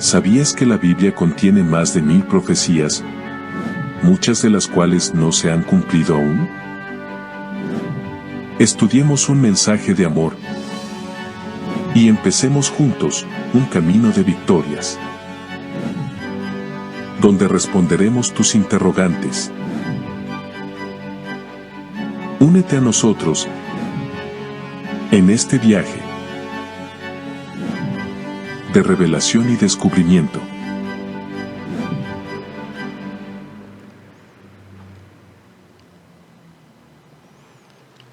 ¿Sabías que la Biblia contiene más de 1000 profecías, muchas de las cuales no se han cumplido aún? Estudiemos un mensaje de amor y empecemos juntos un camino de victorias, donde responderemos tus interrogantes. Únete a nosotros en este viaje de revelación y descubrimiento.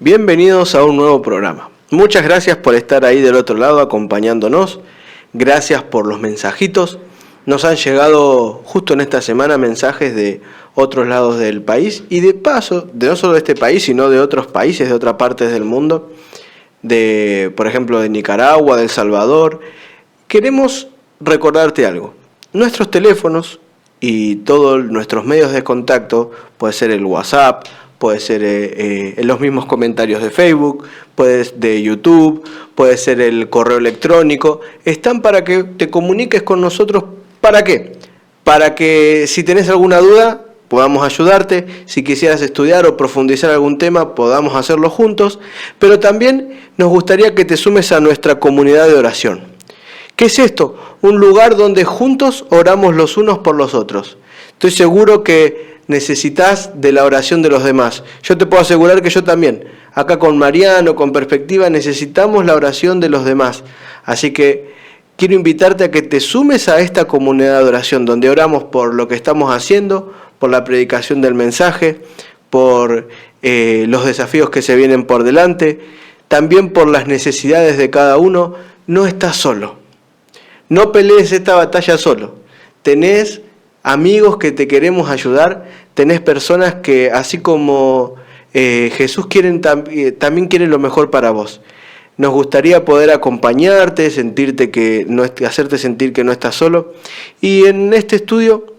Bienvenidos a un nuevo programa. Muchas gracias por estar ahí del otro lado acompañándonos. Gracias por los mensajitos. Nos han llegado justo en esta semana mensajes de otros lados del país y de paso, de no solo de este país, sino de otros países, de otras partes del mundo, de, por ejemplo, de Nicaragua, de El Salvador. Queremos recordarte algo. Nuestros teléfonos y todos nuestros medios de contacto, puede ser el WhatsApp, puede ser en los mismos comentarios de Facebook, puede ser de YouTube, puede ser el correo electrónico, están para que te comuniques con nosotros. ¿Para qué? Para que si tenés alguna duda podamos ayudarte, si quisieras estudiar o profundizar algún tema podamos hacerlo juntos, pero también nos gustaría que te sumes a nuestra comunidad de oración. ¿Qué es esto? Un lugar donde juntos oramos los unos por los otros. Estoy seguro que necesitas de la oración de los demás. Yo te puedo asegurar que yo también. Acá con Mariano, con Perspectiva, necesitamos la oración de los demás. Así que quiero invitarte a que te sumes a esta comunidad de oración, donde oramos por lo que estamos haciendo, por la predicación del mensaje, por los desafíos que se vienen por delante, también por las necesidades de cada uno. No estás solo. No pelees esta batalla solo. Tenés amigos que te queremos ayudar, tenés personas que, así como Jesús también quieren lo mejor para vos. Nos gustaría poder acompañarte, hacerte sentir que no estás solo. Y en este estudio,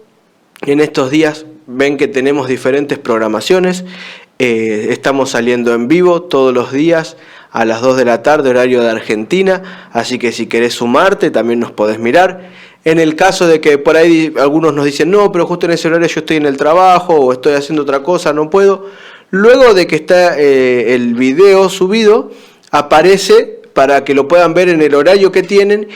en estos días, ven que tenemos diferentes programaciones. Estamos saliendo en vivo todos los días a las 2 de la tarde, horario de Argentina, así que si querés sumarte también nos podés mirar. En el caso de que por ahí algunos nos dicen, no, pero justo en ese horario yo estoy en el trabajo o estoy haciendo otra cosa, no puedo. Luego de que está el video subido, aparece para que lo puedan ver en el horario que tienen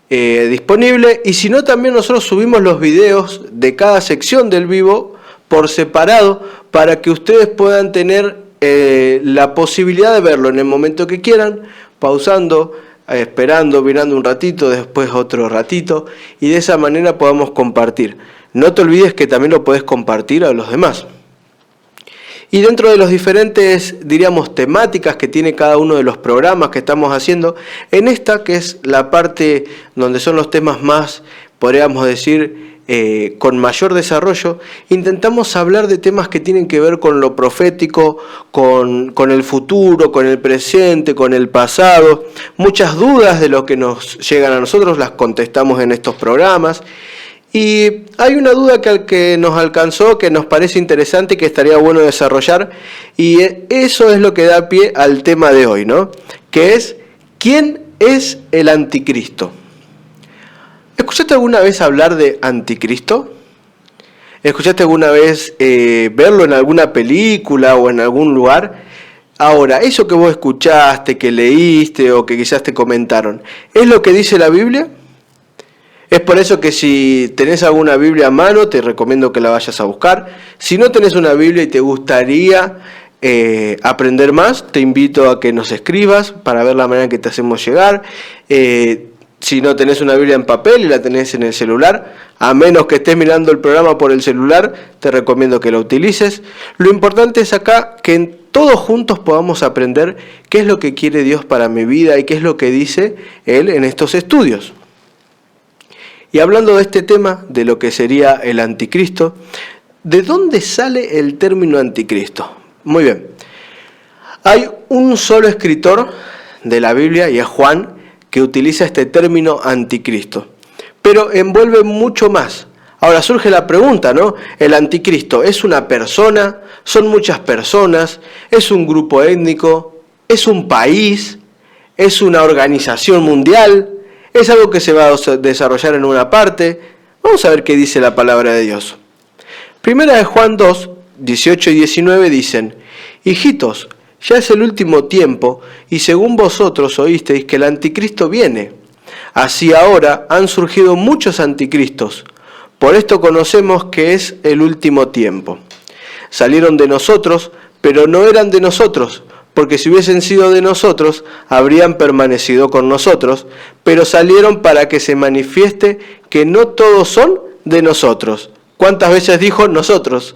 disponible. Y si no, también nosotros subimos los videos de cada sección del vivo por separado para que ustedes puedan tener la posibilidad de verlo en el momento que quieran, pausando, esperando, mirando un ratito, después otro ratito, y de esa manera podamos compartir. No te olvides que también lo podés compartir a los demás. Y dentro de los diferentes, diríamos, temáticas que tiene cada uno de los programas que estamos haciendo, en esta que es la parte donde son los temas más, podríamos decir, con mayor desarrollo, intentamos hablar de temas que tienen que ver con lo profético, con el futuro, con el presente, con el pasado. Muchas dudas de lo que nos llegan a nosotros las contestamos en estos programas. Y hay una duda que nos alcanzó, que nos parece interesante y que estaría bueno desarrollar, y eso es lo que da pie al tema de hoy, ¿no? Que es, ¿quién es el anticristo? ¿Escuchaste alguna vez hablar de anticristo? ¿Escuchaste alguna vez verlo en alguna película o en algún lugar? Ahora, eso que vos escuchaste, que leíste o que quizás te comentaron, ¿es lo que dice la Biblia? Es por eso que si tenés alguna Biblia a mano, te recomiendo que la vayas a buscar. Si no tenés una Biblia y te gustaría aprender más, te invito a que nos escribas para ver la manera en que te hacemos llegar. Si no tenés una Biblia en papel y la tenés en el celular, a menos que estés mirando el programa por el celular, te recomiendo que la utilices. Lo importante es acá que todos juntos podamos aprender qué es lo que quiere Dios para mi vida y qué es lo que dice Él en estos estudios. Y hablando de este tema, de lo que sería el anticristo, ¿de dónde sale el término anticristo? Muy bien. Hay un solo escritor de la Biblia, y es Juan, que utiliza este término anticristo, pero envuelve mucho más. Ahora surge la pregunta, ¿no? ¿El anticristo es una persona? ¿Son muchas personas? ¿Es un grupo étnico? ¿Es un país? ¿Es una organización mundial? es algo que se va a desarrollar en una parte. Vamos a ver qué dice la palabra de Dios. Primera de Juan 2, 18 y 19 dicen: hijitos, ya es el último tiempo, y según vosotros oísteis que el anticristo viene. Así ahora han surgido muchos anticristos. Por esto conocemos que es el último tiempo. Salieron de nosotros, pero no eran de nosotros, porque si hubiesen sido de nosotros, habrían permanecido con nosotros, pero salieron para que se manifieste que no todos son de nosotros. ¿Cuántas veces dijo nosotros?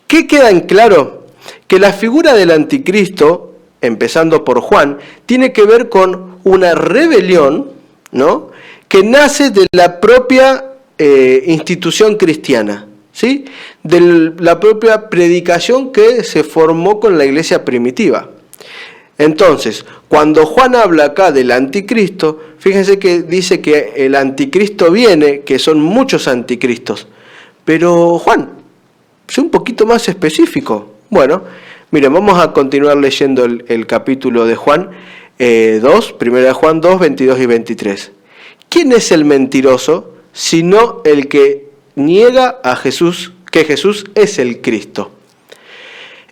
¿Qué queda en claro? Que la figura del anticristo, empezando por Juan, tiene que ver con una rebelión, ¿no?, que nace de la propia institución cristiana, ¿sí?, de la propia predicación que se formó con la iglesia primitiva. Entonces, cuando Juan habla acá del anticristo, fíjense que dice que el anticristo viene, que son muchos anticristos. Pero Juan, sé un poquito más específico. Bueno, miren, vamos a continuar leyendo el capítulo de Juan 2, primera de Juan 2, 22 y 23. ¿Quién es el mentiroso sino el que niega a Jesús, que Jesús es el Cristo?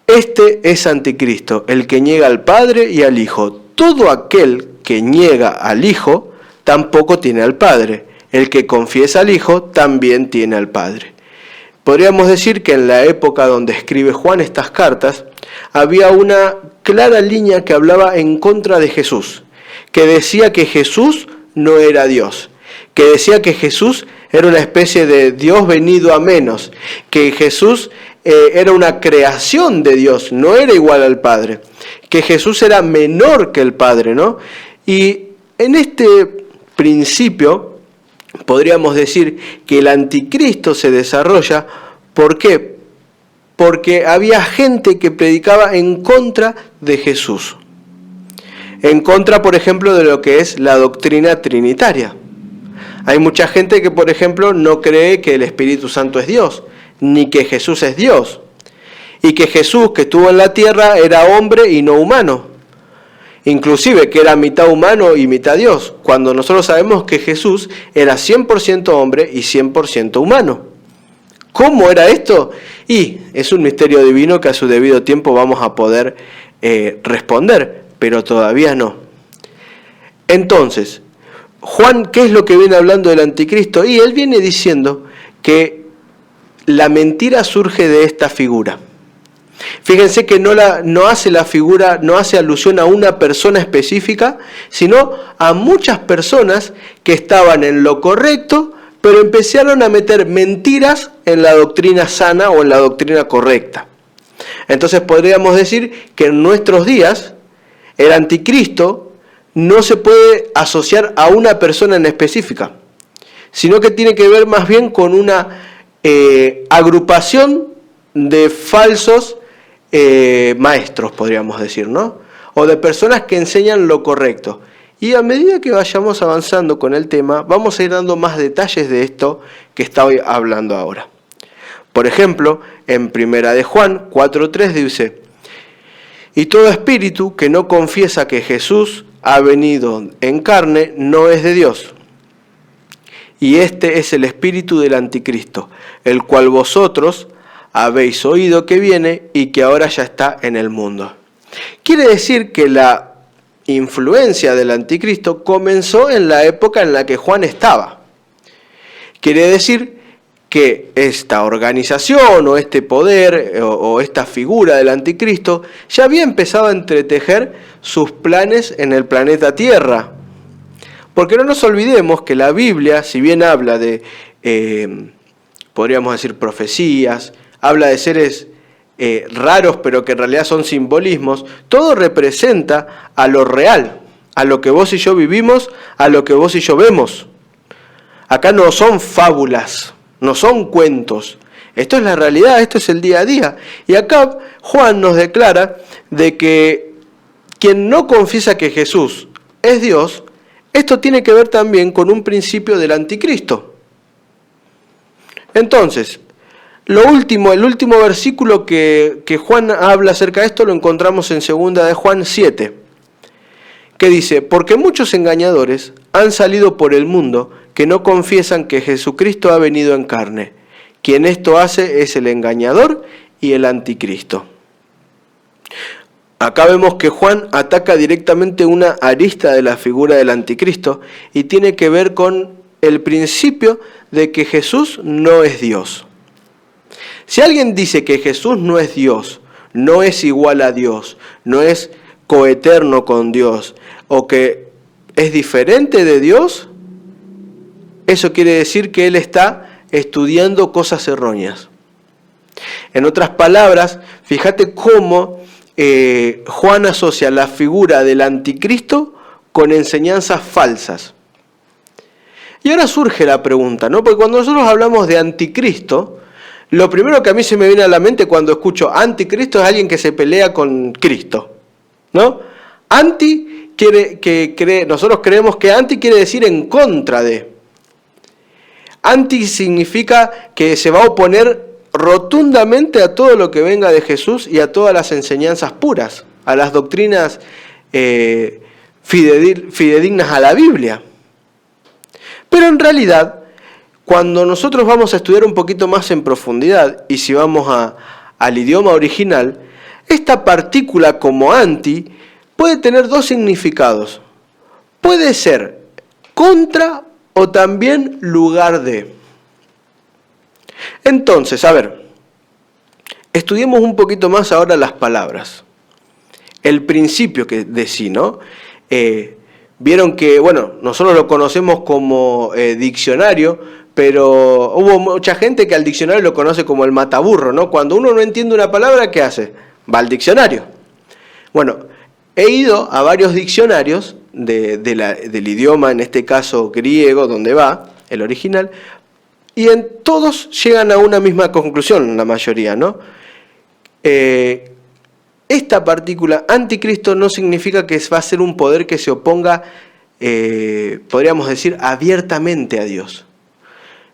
Este es anticristo, el que niega al Padre y al Hijo. Todo aquel que niega al Hijo tampoco tiene al Padre. El que confiesa al Hijo también tiene al Padre. Podríamos decir que en la época donde escribe Juan estas cartas, había una clara línea que hablaba en contra de Jesús, que decía que Jesús no era Dios, que decía que Jesús era una especie de Dios venido a menos, que Jesús era una creación de Dios, no era igual al Padre, que Jesús era menor que el Padre, ¿no? Y en este principio podríamos decir que el anticristo se desarrolla. ¿Por qué? Porque había gente que predicaba en contra de Jesús. En contra, por ejemplo, de lo que es la doctrina trinitaria. Hay mucha gente que, por ejemplo, no cree que el Espíritu Santo es Dios, ni que Jesús es Dios. Y que Jesús, que estuvo en la tierra, era hombre y no humano. Inclusive que era mitad humano y mitad Dios, cuando nosotros sabemos que Jesús era 100% hombre y 100% humano. ¿Cómo era esto? Y es un misterio divino que a su debido tiempo vamos a poder responder, pero todavía no. Entonces, Juan, ¿qué es lo que viene hablando del anticristo? Y él viene diciendo que la mentira surge de esta figura. Fíjense que no hace alusión a una persona específica, sino a muchas personas que estaban en lo correcto, pero empezaron a meter mentiras en la doctrina sana o en la doctrina correcta. Entonces podríamos decir que en nuestros días el anticristo no se puede asociar a una persona en específica, sino que tiene que ver más bien con una agrupación de falsos maestros, podríamos decir, ¿no? O de personas que enseñan lo correcto. Y a medida que vayamos avanzando con el tema, vamos a ir dando más detalles de esto que estoy hablando ahora. Por ejemplo, en Primera de Juan 4:3 dice: y todo espíritu que no confiesa que Jesús ha venido en carne no es de Dios. Y este es el espíritu del anticristo, el cual vosotros habéis oído que viene y que ahora ya está en el mundo. Quiere decir que la influencia del anticristo comenzó en la época en la que Juan estaba. Quiere decir que esta organización o este poder o esta figura del anticristo ya había empezado a entretejer sus planes en el planeta Tierra. Porque no nos olvidemos que la Biblia, si bien habla de, podríamos decir, profecías, habla de seres raros, pero que en realidad son simbolismos, todo representa a lo real, a lo que vos y yo vivimos, a lo que vos y yo vemos. Acá no son fábulas, no son cuentos. Esto es la realidad, esto es el día a día. Y acá Juan nos declara de que quien no confiesa que Jesús es Dios, esto tiene que ver también con un principio del anticristo. Entonces, el último versículo que Juan habla acerca de esto lo encontramos en 2 de Juan 7, que dice: porque muchos engañadores han salido por el mundo que no confiesan que Jesucristo ha venido en carne. Quien esto hace es el engañador y el anticristo. Acá vemos que Juan ataca directamente una arista de la figura del anticristo y tiene que ver con el principio de que Jesús no es Dios. Si alguien dice que Jesús no es Dios, no es igual a Dios, no es coeterno con Dios, o que es diferente de Dios, eso quiere decir que él está estudiando cosas erróneas. En otras palabras, fíjate cómo Juan asocia la figura del anticristo con enseñanzas falsas. Y ahora surge la pregunta, ¿no? Porque cuando nosotros hablamos de anticristo, lo primero que a mí se me viene a la mente cuando escucho anticristo es alguien que se pelea con Cristo, ¿no? Anti nosotros creemos que anti quiere decir en contra de. Anti significa que se va a oponer rotundamente a todo lo que venga de Jesús y a todas las enseñanzas puras, a las doctrinas fidedignas a la Biblia. Pero en realidad, cuando nosotros vamos a estudiar un poquito más en profundidad, y si vamos al idioma original, esta partícula como anti puede tener dos significados. Puede ser contra o también lugar de. Entonces, a ver, estudiemos un poquito más ahora las palabras. El principio de sí, ¿no? Vieron que, bueno, nosotros lo conocemos como diccionario, pero hubo mucha gente que al diccionario lo conoce como el mataburro, ¿no? Cuando uno no entiende una palabra, ¿qué hace? Va al diccionario. Bueno, he ido a varios diccionarios del idioma, en este caso griego, donde va, el original, y en todos llegan a una misma conclusión, la mayoría, ¿no? Esta partícula anticristo no significa que va a ser un poder que se oponga, podríamos decir, abiertamente a Dios.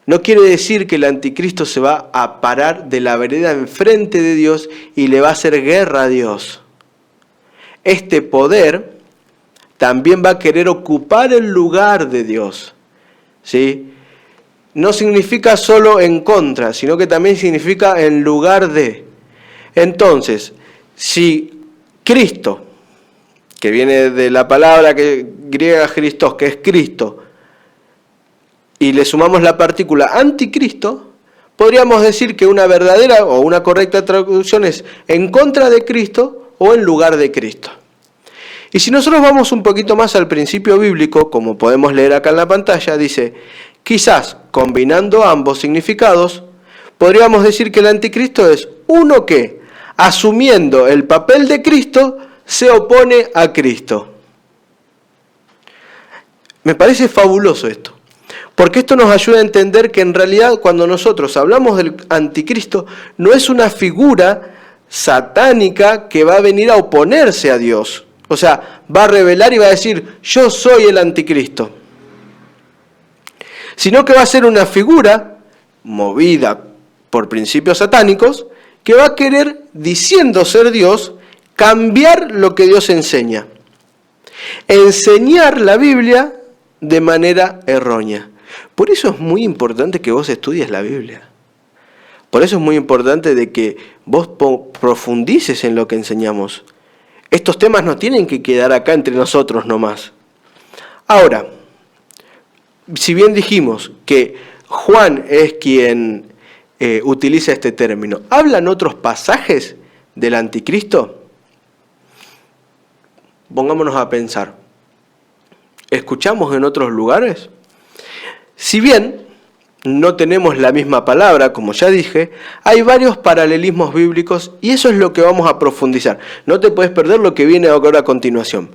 No quiere decir que el anticristo se va a parar de la vereda enfrente de Dios y le va a hacer guerra a Dios. Este poder también va a querer ocupar el lugar de Dios, ¿sí? No significa solo en contra, sino que también significa en lugar de. Entonces, si Cristo, que viene de la palabra griega Christos, que es Cristo, y le sumamos la partícula anticristo, podríamos decir que una verdadera o una correcta traducción es en contra de Cristo o en lugar de Cristo. Y si nosotros vamos un poquito más al principio bíblico, como podemos leer acá en la pantalla, dice, quizás combinando ambos significados, podríamos decir que el anticristo es uno que, asumiendo el papel de Cristo, se opone a Cristo. Me parece fabuloso esto, porque esto nos ayuda a entender que en realidad cuando nosotros hablamos del anticristo, no es una figura satánica que va a venir a oponerse a Dios. O sea, va a revelar y va a decir, yo soy el anticristo. Sino que va a ser una figura movida por principios satánicos que va a querer, diciendo ser Dios, cambiar lo que Dios enseña. Enseñar la Biblia de manera errónea. Por eso es muy importante que vos estudies la Biblia. Por eso es muy importante de que vos profundices en lo que enseñamos. Estos temas no tienen que quedar acá entre nosotros nomás. Ahora, si bien dijimos que Juan es quien utiliza este término, ¿hablan otros pasajes del anticristo? Pongámonos a pensar. ¿Escuchamos en otros lugares? Si bien no tenemos la misma palabra, como ya dije, hay varios paralelismos bíblicos y eso es lo que vamos a profundizar. No te puedes perder lo que viene ahora a continuación.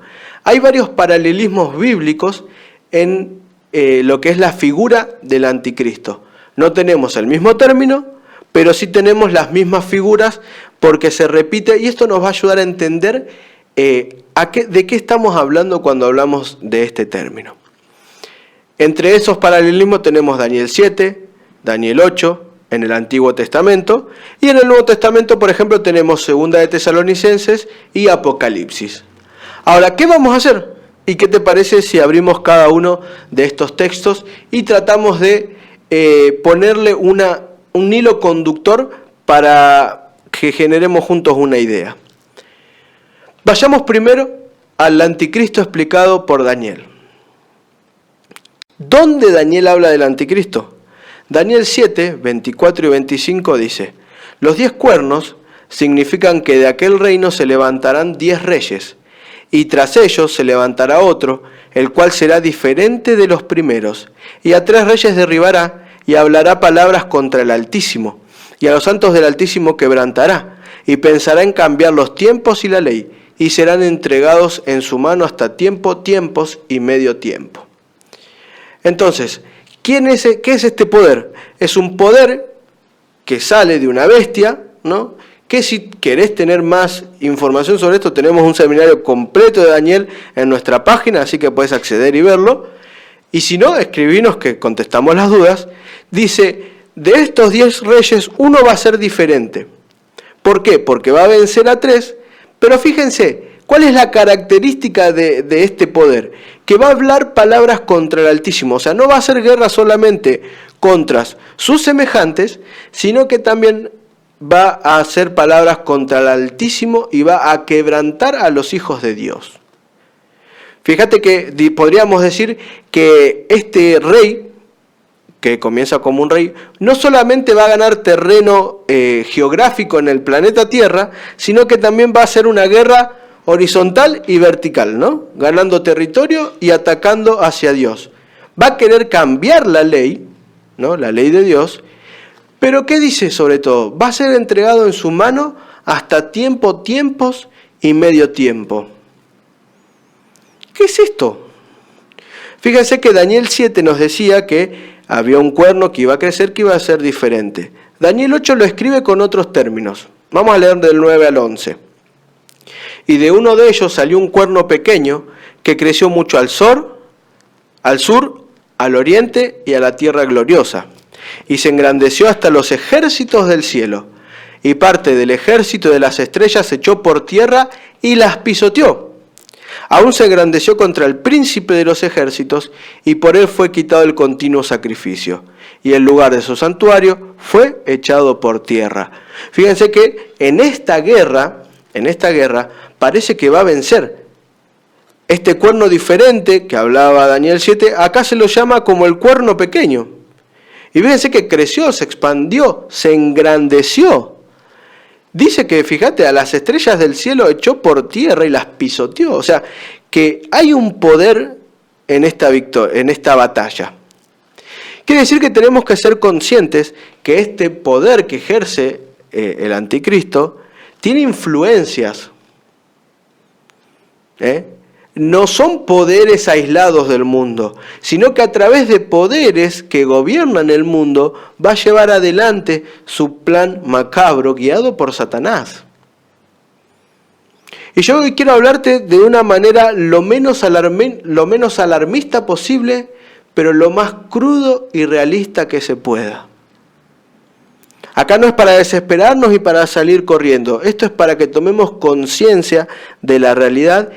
Hay varios paralelismos bíblicos en lo que es la figura del anticristo. No tenemos el mismo término, pero sí tenemos las mismas figuras porque se repite y esto nos va a ayudar a entender de qué estamos hablando cuando hablamos de este término. Entre esos paralelismos tenemos Daniel 7, Daniel 8 en el Antiguo Testamento y en el Nuevo Testamento, por ejemplo, tenemos Segunda de Tesalonicenses y Apocalipsis. Ahora, ¿qué vamos a hacer? ¿Y qué te parece si abrimos cada uno de estos textos y tratamos de ponerle un hilo conductor para que generemos juntos una idea? Vayamos primero al anticristo explicado por Daniel. ¿Dónde Daniel habla del anticristo? Daniel 7, 24 y 25 dice: los 10 cuernos significan que de aquel reino se levantarán 10 reyes, y tras ellos se levantará otro, el cual será diferente de los primeros, y a 3 reyes derribará, y hablará palabras contra el Altísimo, y a los santos del Altísimo quebrantará, y pensará en cambiar los tiempos y la ley, y serán entregados en su mano hasta tiempos y medio tiempo. Entonces, ¿qué es este poder? Es un poder que sale de una bestia, ¿no? Que si querés tener más información sobre esto, tenemos un seminario completo de Daniel en nuestra página, así que podés acceder y verlo. Y si no, escribinos que contestamos las dudas. Dice, de estos 10 reyes, uno va a ser diferente. ¿Por qué? Porque va a vencer a 3, pero fíjense, ¿cuál es la característica de este poder? Que va a hablar palabras contra el Altísimo, o sea, no va a hacer guerra solamente contra sus semejantes, sino que también va a hacer palabras contra el Altísimo y va a quebrantar a los hijos de Dios. Fíjate que podríamos decir que este rey, que comienza como un rey, no solamente va a ganar terreno geográfico en el planeta Tierra, sino que también va a hacer una guerra horizontal y vertical, ¿no? Ganando territorio y atacando hacia Dios. Va a querer cambiar la ley, ¿no? La ley de Dios. Pero ¿qué dice sobre todo? Va a ser entregado en su mano hasta tiempos y medio tiempo. ¿Qué es esto? Fíjense que Daniel 7 nos decía que había un cuerno que iba a crecer, que iba a ser diferente. Daniel 8 lo escribe con otros términos. Vamos a leer del 9 al 11. Y de uno de ellos salió un cuerno pequeño que creció mucho al sur, al oriente y a la tierra gloriosa. Y se engrandeció hasta los ejércitos del cielo. Y parte del ejército de las estrellas se echó por tierra y las pisoteó. Aún se engrandeció contra el príncipe de los ejércitos, y por él fue quitado el continuo sacrificio. Y el lugar de su santuario fue echado por tierra. Fíjense que en esta guerra, parece que va a vencer. Este cuerno diferente, que hablaba Daniel 7, acá se lo llama como el cuerno pequeño. Y fíjense que creció, se expandió, se engrandeció. Dice que, fíjate, a las estrellas del cielo echó por tierra y las pisoteó. O sea, que hay un poder en esta batalla. Quiere decir que tenemos que ser conscientes que este poder que ejerce el anticristo tiene influencias. No son poderes aislados del mundo, sino que a través de poderes que gobiernan el mundo va a llevar adelante su plan macabro guiado por Satanás. Y yo hoy quiero hablarte de una manera lo menos alarmista posible, pero lo más crudo y realista que se pueda. Acá no es para desesperarnos y para salir corriendo, esto es para que tomemos conciencia de la realidad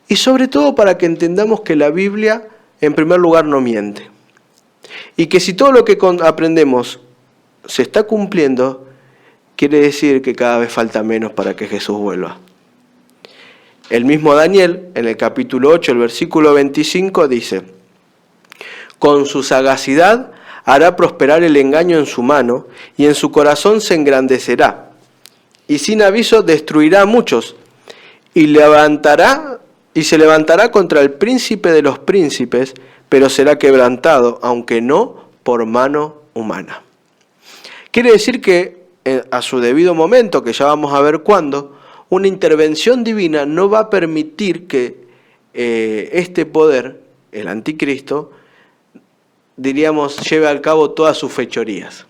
y sobre todo para que entendamos que la Biblia, en primer lugar, no miente. Y que si todo lo que aprendemos se está cumpliendo, quiere decir que cada vez falta menos para que Jesús vuelva. El mismo Daniel, en el capítulo 8, el versículo 25, dice: con su sagacidad hará prosperar el engaño en su mano, y en su corazón se engrandecerá, y sin aviso destruirá a muchos, y se levantará contra el príncipe de los príncipes, pero será quebrantado, aunque no por mano humana. Quiere decir que a su debido momento, que ya vamos a ver cuándo, una intervención divina no va a permitir que este poder, el anticristo, diríamos, lleve a cabo todas sus fechorías.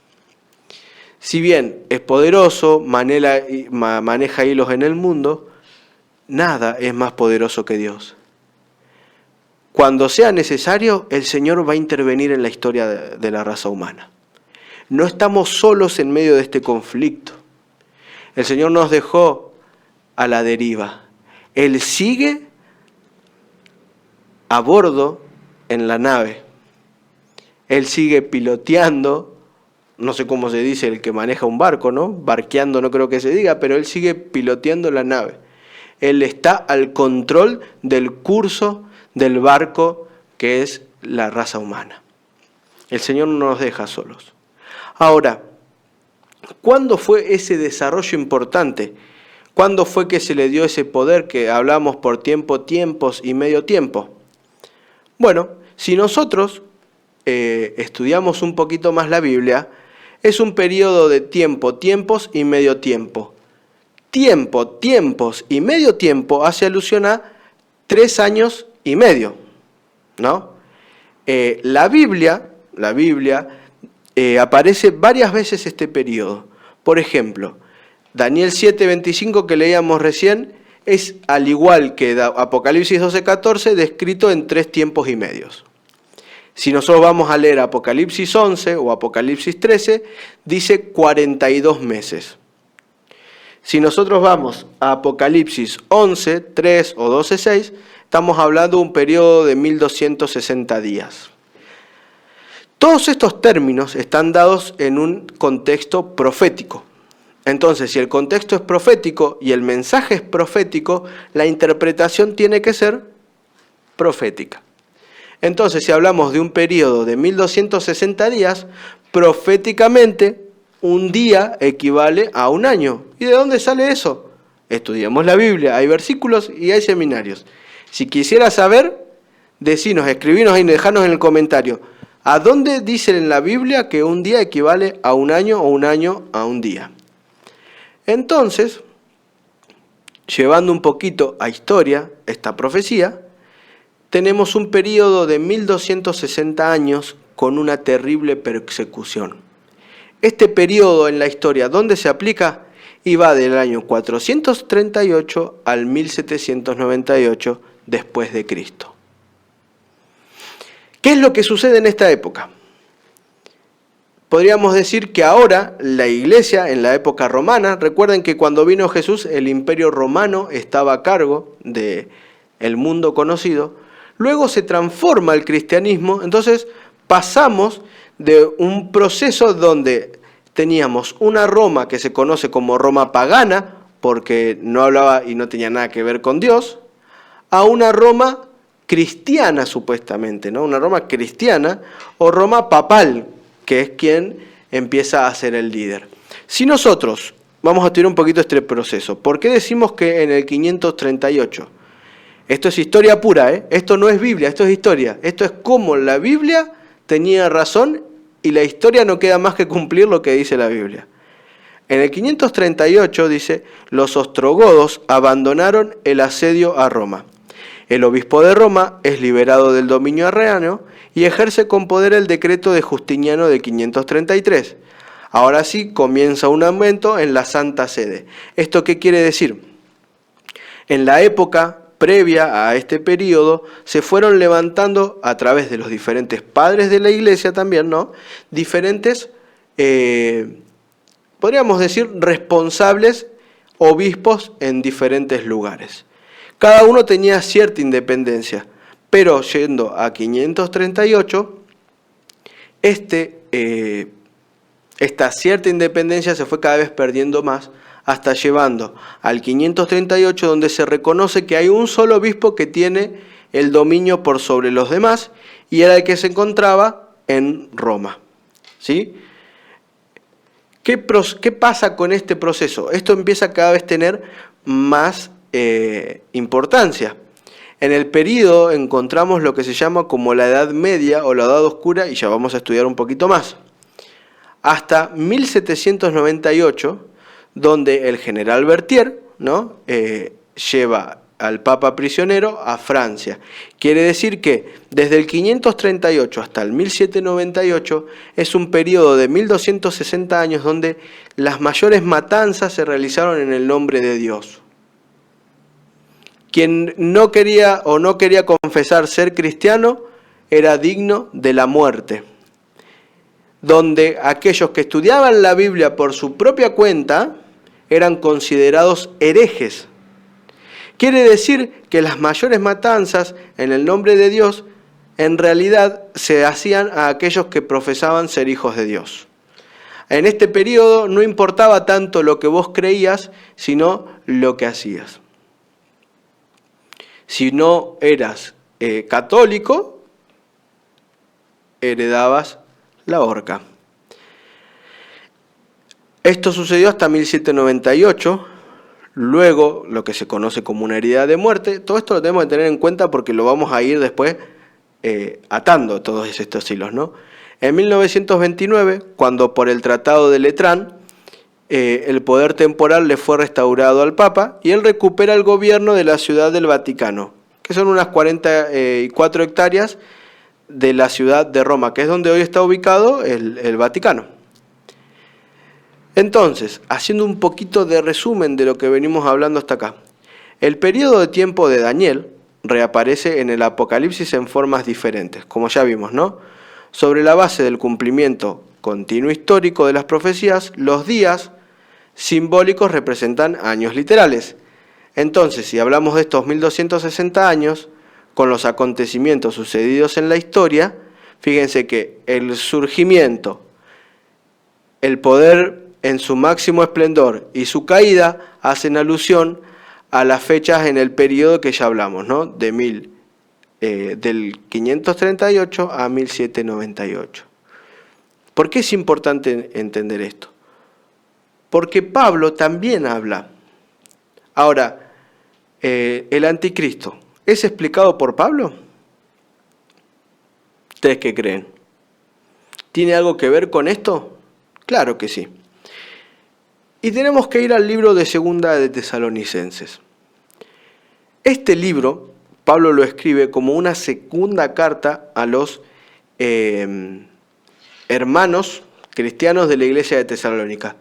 Si bien es poderoso, maneja hilos en el mundo, nada es más poderoso que Dios. Cuando sea necesario, el Señor va a intervenir en la historia de la raza humana. No estamos solos en medio de este conflicto. El Señor nos dejó a la deriva. Él sigue a bordo en la nave. Él sigue piloteando, no sé cómo se dice el que maneja un barco, ¿no? Barqueando no creo que se diga, pero él sigue piloteando la nave. Él está al control del curso del barco que es la raza humana. El Señor no nos deja solos. Ahora, ¿cuándo fue ese desarrollo importante? ¿Cuándo fue que se le dio ese poder que hablamos por tiempo, tiempos y medio tiempo? Bueno, si nosotros estudiamos un poquito más la Biblia, es un periodo de tiempo, tiempos y medio tiempo. Tiempo, tiempos y medio tiempo hace alusión a 3 años y medio, ¿no? La Biblia aparece varias veces este periodo. Por ejemplo, Daniel 7:25 que leíamos recién es, al igual que Apocalipsis 12:14, descrito en 3 tiempos y medios. Si nosotros vamos a leer Apocalipsis 11 o Apocalipsis 13, dice 42 meses. Si nosotros vamos a Apocalipsis 11, 3 o 12, 6, estamos hablando de un periodo de 1260 días. Todos estos términos están dados en un contexto profético. Entonces, si el contexto es profético y el mensaje es profético, la interpretación tiene que ser profética. Entonces, si hablamos de un periodo de 1260 días, proféticamente un día equivale a un año. ¿Y de dónde sale eso? Estudiamos la Biblia, hay versículos y hay seminarios. Si quisiera saber, decinos, escribinos y dejanos en el comentario, ¿a dónde dice en la Biblia que un día equivale a un año o un año a un día? Entonces, llevando un poquito a historia esta profecía, tenemos un periodo de 1260 años con una terrible persecución. Este periodo en la historia, ¿dónde se aplica? Y va del año 438 al 1798 después de Cristo. ¿Qué es lo que sucede en esta época? Podríamos decir que ahora la iglesia en la época romana, recuerden que cuando vino Jesús el imperio romano estaba a cargo del mundo conocido, luego se transforma el cristianismo, entonces pasamos de un proceso donde teníamos una Roma que se conoce como Roma pagana, porque no hablaba y no tenía nada que ver con Dios, a una Roma cristiana supuestamente, ¿no? Una Roma cristiana o Roma papal, que es quien empieza a ser el líder. Si nosotros vamos a estudiar un poquito este proceso, ¿por qué decimos que en el 538? Esto es historia pura, ¿eh? Esto no es Biblia, esto es historia. Esto es cómo la Biblia tenía razón y la historia no queda más que cumplir lo que dice la Biblia. En el 538 dice, los ostrogodos abandonaron el asedio a Roma. El obispo de Roma es liberado del dominio arriano y ejerce con poder el decreto de Justiniano de 533. Ahora sí comienza un aumento en la Santa Sede. ¿Esto qué quiere decir? En la época previa a este periodo se fueron levantando a través de los diferentes padres de la iglesia también, ¿no? Diferentes, podríamos decir, responsables obispos en diferentes lugares. Cada uno tenía cierta independencia, pero yendo a 538, esta cierta independencia se fue cada vez perdiendo más, hasta llevando al 538, donde se reconoce que hay un solo obispo que tiene el dominio por sobre los demás, y era el que se encontraba en Roma. ¿Sí? ¿Qué pasa con este proceso? Esto empieza cada vez a tener más importancia. En el período encontramos lo que se llama como la Edad Media o la Edad Oscura, y ya vamos a estudiar un poquito más. Hasta 1798, donde el general Berthier, ¿no? Lleva al Papa prisionero a Francia. Quiere decir que desde el 538 hasta el 1798 es un periodo de 1260 años donde las mayores matanzas se realizaron en el nombre de Dios. Quien no quería o no quería confesar ser cristiano era digno de la muerte. Donde aquellos que estudiaban la Biblia por su propia cuenta eran considerados herejes. Quiere decir que las mayores matanzas en el nombre de Dios en realidad se hacían a aquellos que profesaban ser hijos de Dios. En este periodo no importaba tanto lo que vos creías, sino lo que hacías. Si no eras católico, heredabas la horca. Esto sucedió hasta 1798, luego lo que se conoce como una herida de muerte. Todo esto lo tenemos que tener en cuenta porque lo vamos a ir después atando todos estos hilos, ¿no? En 1929, cuando por el Tratado de Letrán, el poder temporal le fue restaurado al Papa y él recupera el gobierno de la Ciudad del Vaticano, que son unas 44 hectáreas de la ciudad de Roma, que es donde hoy está ubicado el Vaticano. Entonces, haciendo un poquito de resumen de lo que venimos hablando hasta acá, el periodo de tiempo de Daniel reaparece en el Apocalipsis en formas diferentes, como ya vimos, ¿no? Sobre la base del cumplimiento continuo histórico de las profecías, los días simbólicos representan años literales. Entonces, si hablamos de estos 1260 años, con los acontecimientos sucedidos en la historia, fíjense que el surgimiento, el poder en su máximo esplendor y su caída hacen alusión a las fechas en el periodo que ya hablamos, ¿no? Del 538 a 1798. ¿Por qué es importante entender esto? Porque Pablo también habla. Ahora, el anticristo, ¿es explicado por Pablo? ¿Ustedes qué creen? ¿Tiene algo que ver con esto? Claro que sí. Y tenemos que ir al libro de Segunda de Tesalonicenses. Este libro, Pablo lo escribe como una segunda carta a los hermanos cristianos de la iglesia de Tesalónica.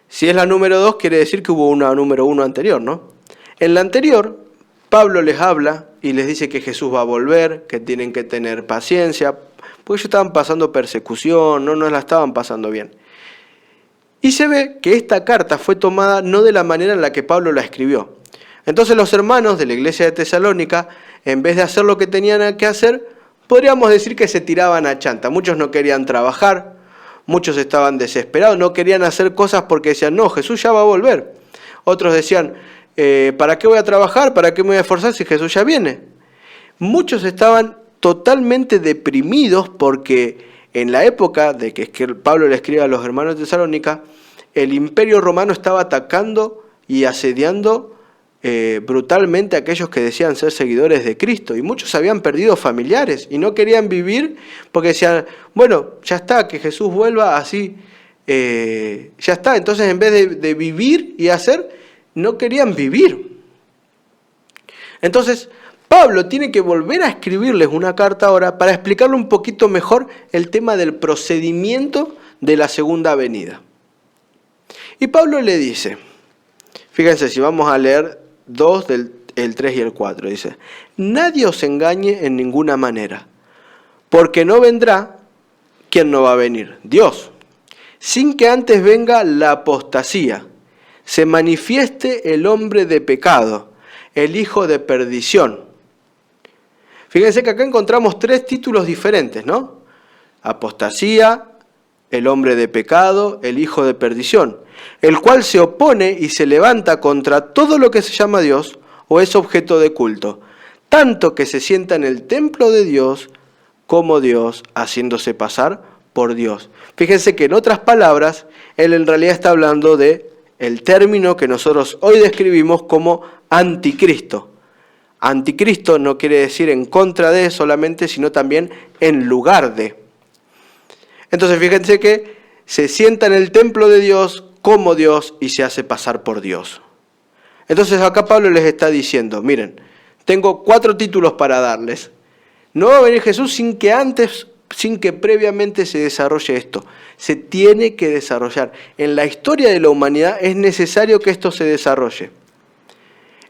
Si es la número 2, quiere decir que hubo una número 1 anterior, ¿no? En la anterior, Pablo les habla y les dice que Jesús va a volver, que tienen que tener paciencia, porque ellos estaban pasando persecución, no la estaban pasando bien. Y se ve que esta carta fue tomada no de la manera en la que Pablo la escribió. Entonces los hermanos de la iglesia de Tesalónica, en vez de hacer lo que tenían que hacer, podríamos decir que se tiraban a chanta. Muchos no querían trabajar, muchos estaban desesperados, no querían hacer cosas porque decían, no, Jesús ya va a volver. Otros decían, ¿para qué voy a trabajar? ¿Para qué me voy a esforzar si Jesús ya viene? Muchos estaban totalmente deprimidos porque en la época de que Pablo le escribe a los hermanos de Tesalónica, el imperio romano estaba atacando y asediando brutalmente a aquellos que decían ser seguidores de Cristo. Y muchos habían perdido familiares y no querían vivir porque decían, bueno, ya está, que Jesús vuelva así, ya está. Entonces en vez de vivir y hacer, no querían vivir. Entonces Pablo tiene que volver a escribirles una carta ahora para explicarle un poquito mejor el tema del procedimiento de la segunda venida. Y Pablo le dice, fíjense si vamos a leer 2 del 3 y el 4, dice, nadie os engañe en ninguna manera, porque no vendrá, ¿quién no va a venir? Dios, sin que antes venga la apostasía, se manifieste el hombre de pecado, el hijo de perdición. Fíjense que acá encontramos 3 títulos diferentes, ¿no? Apostasía, el hombre de pecado, el hijo de perdición, el cual se opone y se levanta contra todo lo que se llama Dios o es objeto de culto, tanto que se sienta en el templo de Dios como Dios, haciéndose pasar por Dios. Fíjense que en otras palabras, él en realidad está hablando de el término que nosotros hoy describimos como anticristo. Anticristo no quiere decir en contra de solamente, sino también en lugar de. Entonces fíjense que se sienta en el templo de Dios como Dios y se hace pasar por Dios. Entonces acá Pablo les está diciendo, miren, tengo 4 títulos para darles. No va a venir Jesús sin que previamente se desarrolle esto. Se tiene que desarrollar. En la historia de la humanidad es necesario que esto se desarrolle.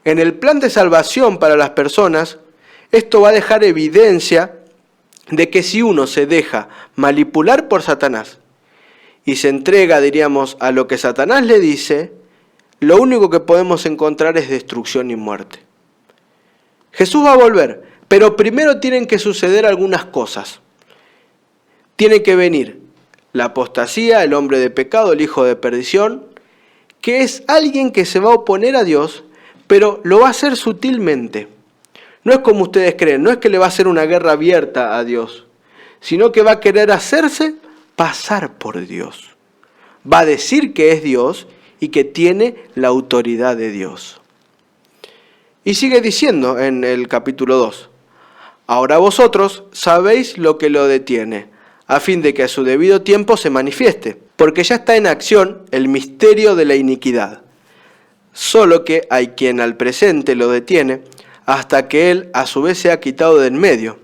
En el plan de salvación para las personas, esto va a dejar evidencia de que si uno se deja manipular por Satanás y se entrega, diríamos, a lo que Satanás le dice, lo único que podemos encontrar es destrucción y muerte. Jesús va a volver, pero primero tienen que suceder algunas cosas. Tiene que venir la apostasía, el hombre de pecado, el hijo de perdición, que es alguien que se va a oponer a Dios, pero lo va a hacer sutilmente. No es como ustedes creen, no es que le va a hacer una guerra abierta a Dios, sino que va a querer hacerse pasar por Dios. Va a decir que es Dios y que tiene la autoridad de Dios. Y sigue diciendo en el capítulo 2, ahora vosotros sabéis lo que lo detiene, a fin de que a su debido tiempo se manifieste, porque ya está en acción el misterio de la iniquidad. Solo que hay quien al presente lo detiene, hasta que él a su vez sea quitado de en medio.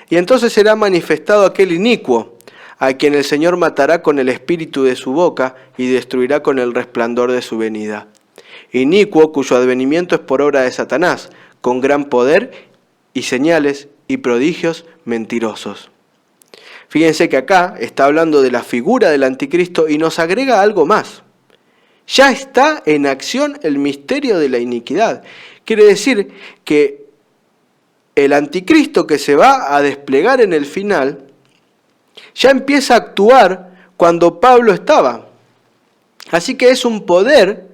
Y entonces será manifestado aquel inicuo, a quien el Señor matará con el espíritu de su boca y destruirá con el resplandor de su venida. Inicuo cuyo advenimiento es por obra de Satanás, con gran poder y señales y prodigios mentirosos. Fíjense que acá está hablando de la figura del anticristo y nos agrega algo más. Ya está en acción el misterio de la iniquidad. Quiere decir que el anticristo que se va a desplegar en el final ya empieza a actuar cuando Pablo estaba. Así que es un poder,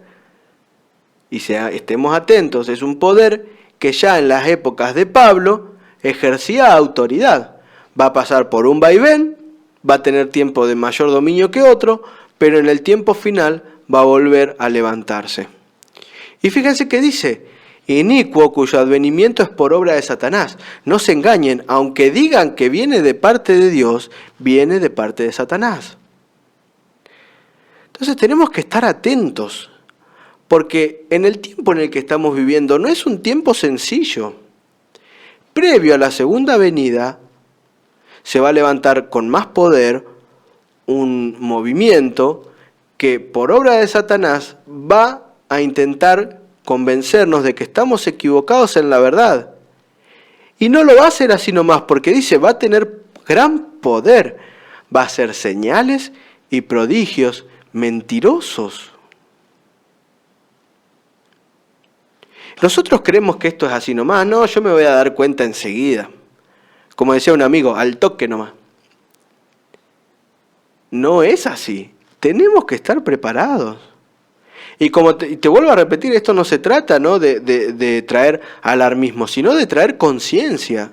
y estemos atentos, es un poder que ya en las épocas de Pablo ejercía autoridad. Va a pasar por un vaivén, va a tener tiempo de mayor dominio que otro, pero en el tiempo final va a volver a levantarse. Y fíjense que dice, inicuo cuyo advenimiento es por obra de Satanás. No se engañen, aunque digan que viene de parte de Dios, viene de parte de Satanás. Entonces tenemos que estar atentos, porque en el tiempo en el que estamos viviendo no es un tiempo sencillo. Previo a la segunda venida, se va a levantar con más poder un movimiento que por obra de Satanás va a intentar convencernos de que estamos equivocados en la verdad. Y no lo va a hacer así nomás, porque dice, va a tener gran poder, va a hacer señales y prodigios mentirosos. Nosotros creemos que esto es así nomás, no, yo me voy a dar cuenta enseguida. Como decía un amigo, al toque nomás. No es así. Tenemos que estar preparados. Y como te vuelvo a repetir, esto no se trata, ¿no?, de traer alarmismo, sino de traer conciencia.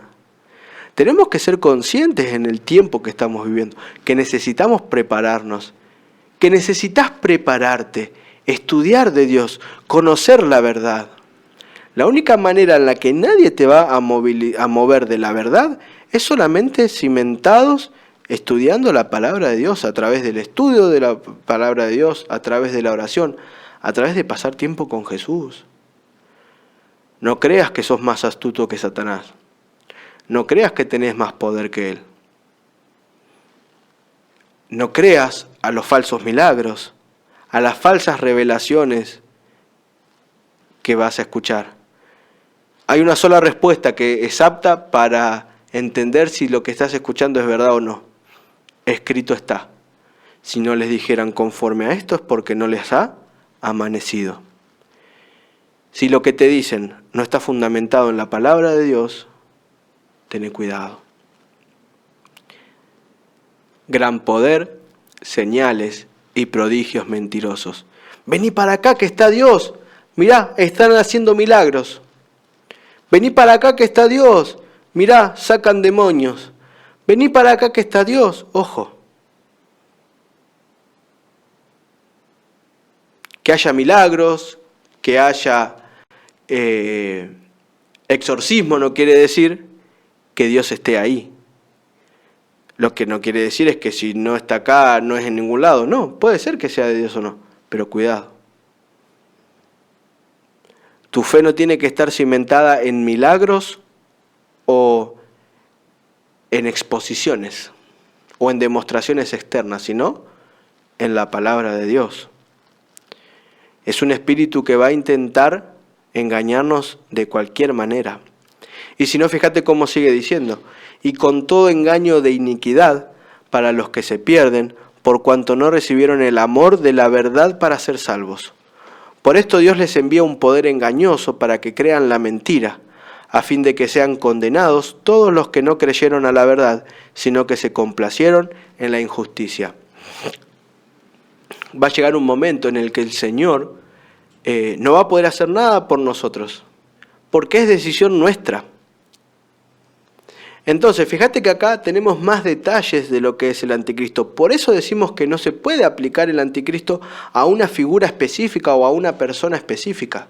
Tenemos que ser conscientes en el tiempo que estamos viviendo, que necesitamos prepararnos, que necesitas prepararte, estudiar de Dios, conocer la verdad. La única manera en la que nadie te va a mover de la verdad es solamente cimentados estudiando la palabra de Dios, a través del estudio de la palabra de Dios, a través de la oración, a través de pasar tiempo con Jesús. No creas que sos más astuto que Satanás. No creas que tenés más poder que él. No creas a los falsos milagros, a las falsas revelaciones que vas a escuchar. Hay una sola respuesta que es apta para entender si lo que estás escuchando es verdad o no. Escrito está. Si no les dijeran conforme a esto es porque no les ha amanecido. Si lo que te dicen no está fundamentado en la palabra de Dios, ten cuidado. Gran poder, señales y prodigios mentirosos. Vení para acá que está Dios. Mirá, están haciendo milagros. Vení para acá que está Dios. Mirá, sacan demonios. Vení para acá que está Dios. Ojo. Que haya milagros, que haya exorcismo, no quiere decir que Dios esté ahí. Lo que no quiere decir es que si no está acá, no es en ningún lado. No, puede ser que sea de Dios o no, pero cuidado. Tu fe no tiene que estar cimentada en milagros o en exposiciones o en demostraciones externas, sino en la palabra de Dios. Es un espíritu que va a intentar engañarnos de cualquier manera. Y si no, fíjate cómo sigue diciendo, y con todo engaño de iniquidad para los que se pierden, por cuanto no recibieron el amor de la verdad para ser salvos. Por esto Dios les envía un poder engañoso para que crean la mentira, a fin de que sean condenados todos los que no creyeron a la verdad, sino que se complacieron en la injusticia. Va a llegar un momento en el que el Señor no va a poder hacer nada por nosotros, porque es decisión nuestra. Entonces, fíjate que acá tenemos más detalles de lo que es el anticristo. Por eso decimos que no se puede aplicar el anticristo a una figura específica o a una persona específica,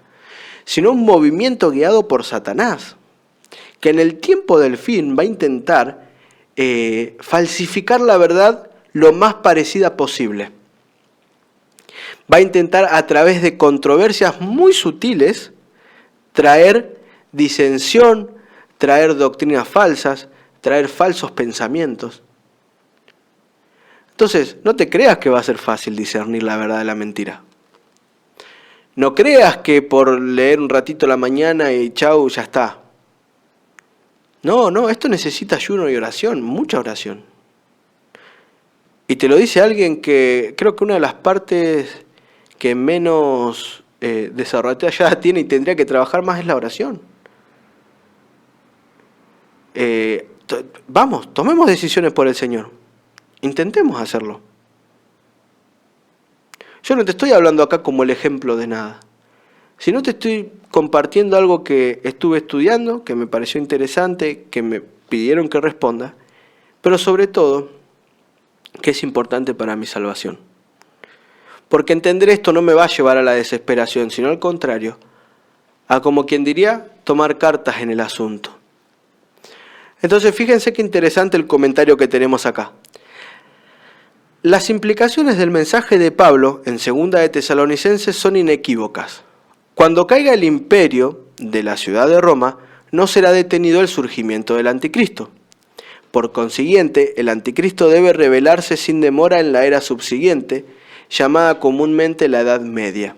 sino un movimiento guiado por Satanás, que en el tiempo del fin va a intentar falsificar la verdad lo más parecida posible. Va a intentar, a través de controversias muy sutiles, traer disensión, traer doctrinas falsas, traer falsos pensamientos. Entonces, no te creas que va a ser fácil discernir la verdad de la mentira. No creas que por leer un ratito a la mañana y chau, ya está. No, esto necesita ayuno y oración, mucha oración. Y te lo dice alguien que creo que una de las partes que menos desarrollada ya tiene y tendría que trabajar más es la oración. Vamos, tomemos decisiones por el Señor. Intentemos hacerlo. Yo no te estoy hablando acá como el ejemplo de nada, sino te estoy compartiendo algo que estuve estudiando, que me pareció interesante, que me pidieron que responda, pero sobre todo, que es importante para mi salvación. Porque entender esto no me va a llevar a la desesperación, sino al contrario, a, como quien diría, tomar cartas en el asunto. Entonces, fíjense qué interesante el comentario que tenemos acá. Las implicaciones del mensaje de Pablo en 2 de Tesalonicenses son inequívocas. Cuando caiga el imperio de la ciudad de Roma, no será detenido el surgimiento del anticristo. Por consiguiente, el anticristo debe revelarse sin demora en la era subsiguiente, llamada comúnmente la Edad Media.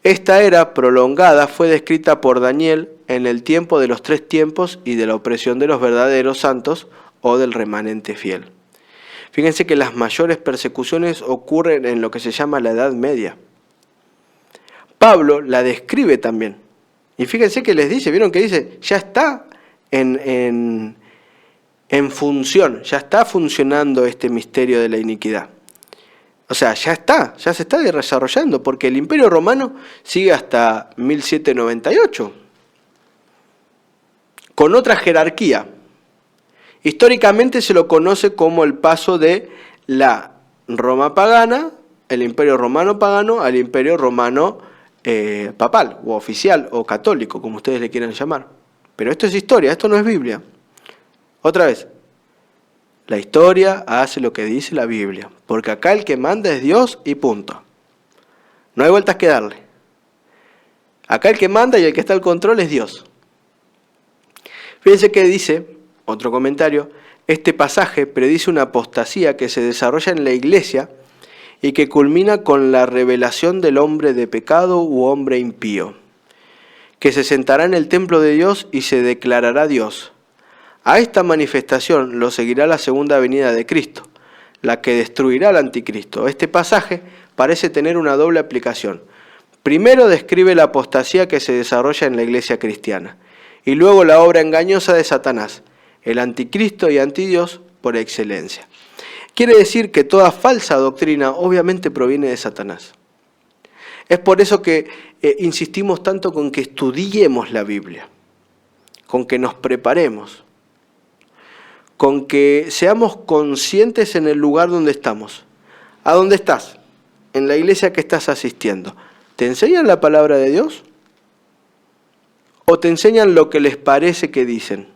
Esta era prolongada fue descrita por Daniel en el tiempo de los 3 tiempos y de la opresión de los verdaderos santos o del remanente fiel. Fíjense que las mayores persecuciones ocurren en lo que se llama la Edad Media. Pablo la describe también. Y fíjense que les dice, ¿vieron que dice? Ya está en función, ya está funcionando este misterio de la iniquidad. O sea, ya se está desarrollando, porque el Imperio Romano sigue hasta 1798, con otra jerarquía. Históricamente se lo conoce como el paso de la Roma pagana, el Imperio Romano pagano, al Imperio Romano papal, o oficial, o católico, como ustedes le quieran llamar. Pero esto es historia, esto no es Biblia. Otra vez. La historia hace lo que dice la Biblia, porque acá el que manda es Dios y punto. No hay vueltas que darle. Acá el que manda y el que está al control es Dios. Fíjense que dice, otro comentario, este pasaje predice una apostasía que se desarrolla en la iglesia y que culmina con la revelación del hombre de pecado u hombre impío, que se sentará en el templo de Dios y se declarará Dios. A esta manifestación lo seguirá la segunda venida de Cristo, la que destruirá al anticristo. Este pasaje parece tener una doble aplicación. Primero describe la apostasía que se desarrolla en la iglesia cristiana, y luego la obra engañosa de Satanás, el anticristo y antidios por excelencia. Quiere decir que toda falsa doctrina obviamente proviene de Satanás. Es por eso que insistimos tanto con que estudiemos la Biblia, con que nos preparemos, con que seamos conscientes en el lugar donde estamos. ¿A dónde estás? En la iglesia que estás asistiendo. ¿Te enseñan la palabra de Dios? ¿O te enseñan lo que les parece que dicen?